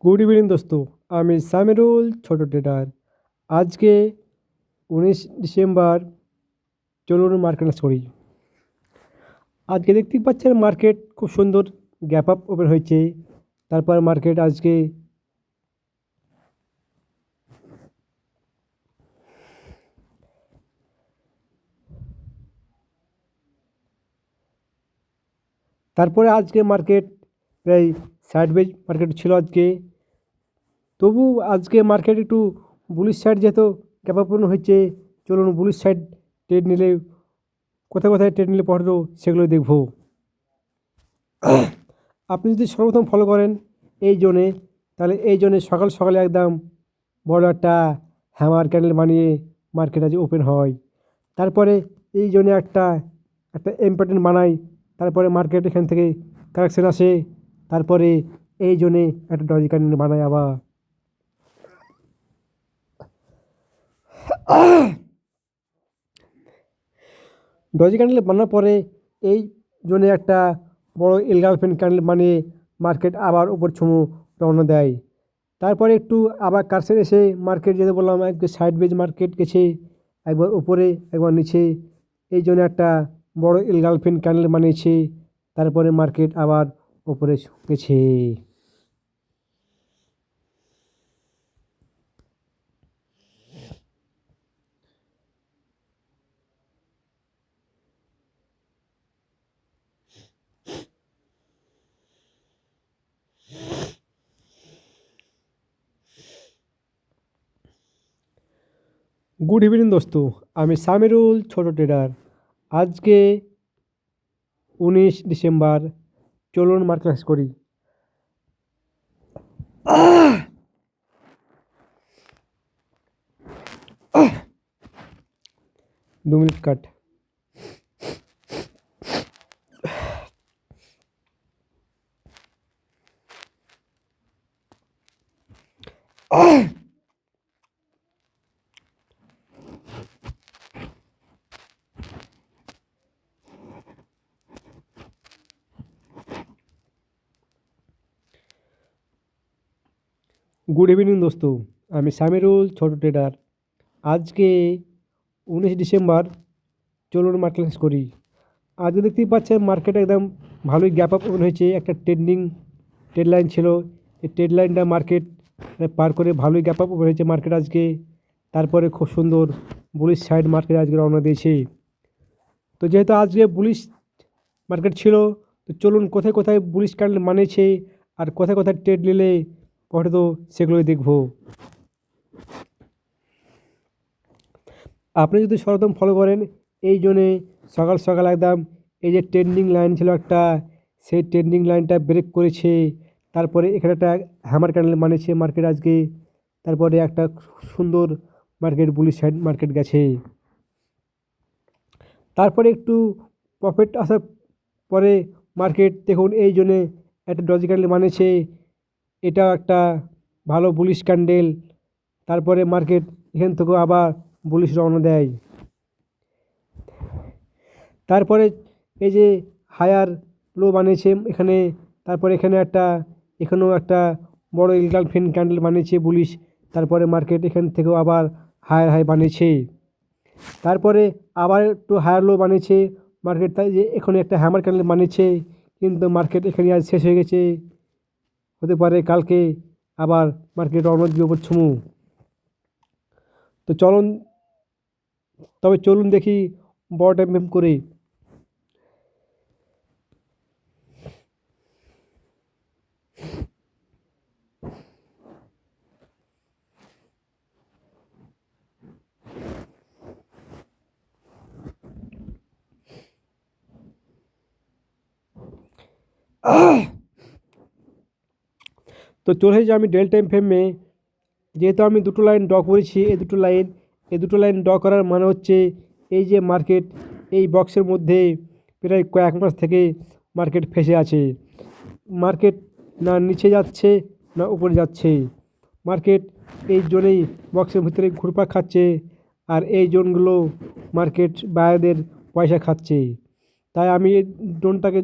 Good evening দোস্ত, আমি সামিরুল ছোট ট্রেডার। আজকে 19 ডিসেম্বর। চলুন মার্কেট করি। আজকে দেখতেই পাচ্ছেন মার্কেট খুব সুন্দর গ্যাপ আপ ওপেন হয়েছে। তারপর মার্কেট আজকে মার্কেট প্রায় সাইডওয়েজ মার্কেট ছিল আজকে। তবু আজকে মার্কেট একটু বুলিশ সাইড যেহেতু গ্যাপ আপ ওপেন হয়েছে, চলুন বুলিশ সাইড ট্রেড নিলে কোথায় কোথায় ট্রেড নিলে পড়ো সেগুলো দেখবো। আপনি যদি সর্বপ্রথম ফলো করেন এই জোনে, তাহলে এই জোনে সকাল সকালে একদম বড় একটা হ্যামার ক্যান্ডেল বানিয়ে মার্কেট আজ ওপেন হয়। তারপরে এই জোনে একটা একটা ইম্পর্টেন্ট বানাই, তারপরে মার্কেট এখান থেকে কারেকশন আসে। তারপরে এই জোনে একটা ডজি ক্যান্ডেল বানায় আবার। ডজি ক্যান্ডেল বানানোর পরে এই জোনে একটা বড় এলগালফেন ক্যান্ডেল বানিয়ে মার্কেট আবার উপর ছুমু রওনা দেয়। তারপরে একটু আবার কারসেন এসে মার্কেট যেতে বললাম, একটু সাইড বেজ মার্কেট গেছে, একবার উপরে একবার নিচে। এই জন্য একটা বড় এলগালফেন ক্যান্ডেল বানিয়েছে। তারপরে মার্কেট আবার উপরে গেছে। গুড ইভিনিং দোস্ত, আমি সামিরুল ছোট ট্রেডার। আজকে 19 ডিসেম্বর। চলুন মার্কেট করি। 2 মিনিট কাট। গুড ইভিনিং দোস্ত, আমি সামিরুল ছোট ট্রেডার। আজকে 19 ডিসেম্বর। চলুন মার্কেট করি। আজকে দেখতেই পাচ্ছেন মার্কেট একদম ভালোই গ্যাপ আপ ওপেন হয়েছে। একটা ট্রেড লাইন ছিল, এই ট্রেড লাইনটা মার্কেট পার করে ভালোই গ্যাপ আপ ওপেন হয়েছে মার্কেট আজকে। তারপরে খুব সুন্দর বুলিশ সাইড মার্কেট আজকে রওনা দিয়েছে। তো যেহেতু আজকে বুলিশ মার্কেট ছিল, তো চলুন কোথায় কোথায় বুলিশ ক্যান্ডেল মানেছে আর কোথায় কোথায় ট্রেড নিলে পরে তো সেগুলোই দেখবো। আপনি যদি সর্বপ্রথম ফলো করেন এই জন্যে সকাল সকাল একদম এই যে ট্রেন্ডিং লাইন ছিল একটা, সেই ট্রেন্ডিং লাইনটা ব্রেক করেছে। তারপরে এখানে একটা হ্যামার ক্যান্ডেল মানেছে মার্কেট আজকে। তারপরে একটা সুন্দর মার্কেট বুলিশ সাইড মার্কেট গেছে। তারপরে একটু প্রফিট আসার পরে মার্কেট দেখুন এই জন্যে একটা ডজি ক্যান্ডেল মানেছে, এটাও একটা ভালো বুলিশ ক্যান্ডেল। তারপরে মার্কেট এখান থেকেও আবার বুলিশ রওনা দেয়। তারপরে এই যে হায়ার লো বানিয়েছে এখানে, তারপরে এখানেও একটা বড় এলগালফেন ক্যান্ডেল বানিয়েছে বুলিশ। তারপরে মার্কেট এখান থেকেও আবার হায়ার হাই বানিয়েছে। তারপরে আবার একটু হায়ার লো বানিয়েছে মার্কেট। তাই যে এখানে একটা হ্যামার ক্যান্ডেল বানিয়েছে, কিন্তু মার্কেট এখানে আজ শেষ হয়ে গেছে। হতে পারে কালকে আবার মার্কেট রওনা দিবে উপর ছুমু। তো চলুন দেখি বড় টাইম করে। তো চলে এসেছি আমি ডেল টাইম ফ্রেমে। যেহেতু আমি দুটো লাইন ড্র করেছি, এই দুটো লাইন ড্র করার মানে হচ্ছে এই যে মার্কেট এই বক্সের মধ্যে প্রায় কয়েক মাস থেকে মার্কেট ফেসে আছে। মার্কেট না নিচে যাচ্ছে না উপরে যাচ্ছে, মার্কেট এই জোনেই বক্সের ভিতরে ঘুরপাক খাচ্ছে। আর এই জোনগুলো মার্কেট বায়ারদের পয়সা খাচ্ছে। তাই আমি এই জোনটাকে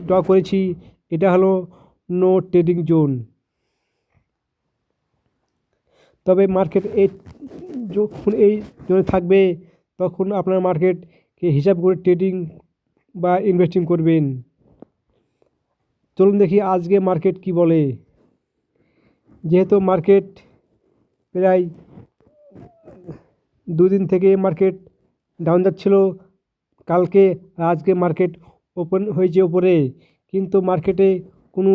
ড্র করেছি। এটা হলো নো ট্রেডিং জোন। তবে মার্কেট যখন এই জোনে থাকবে তখন আপনার মার্কেটকে হিসাব করে ট্রেডিং বা ইনভেস্টিং করবেন। চলুন দেখি আজকে মার্কেট কি বলে। যেহেতু মার্কেট প্রায় দুদিন থেকে মার্কেট ডাউন যাচ্ছিল, কালকে আর আজকে মার্কেট ওপেন হয়েছে ওপরে, কিন্তু মার্কেটে কোনো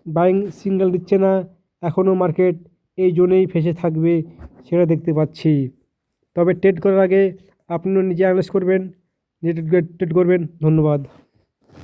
বাইং সিগন্যাল দিচ্ছে না। এখনও মার্কেট এই জোনেই ফেসে থাকবে সেটা দেখতে পাচ্ছি। তবে ট্রেড করার আগে আপনিও নিজে অ্যানালাইজ করবেন, নিজে ট্রেড করবেন। ধন্যবাদ।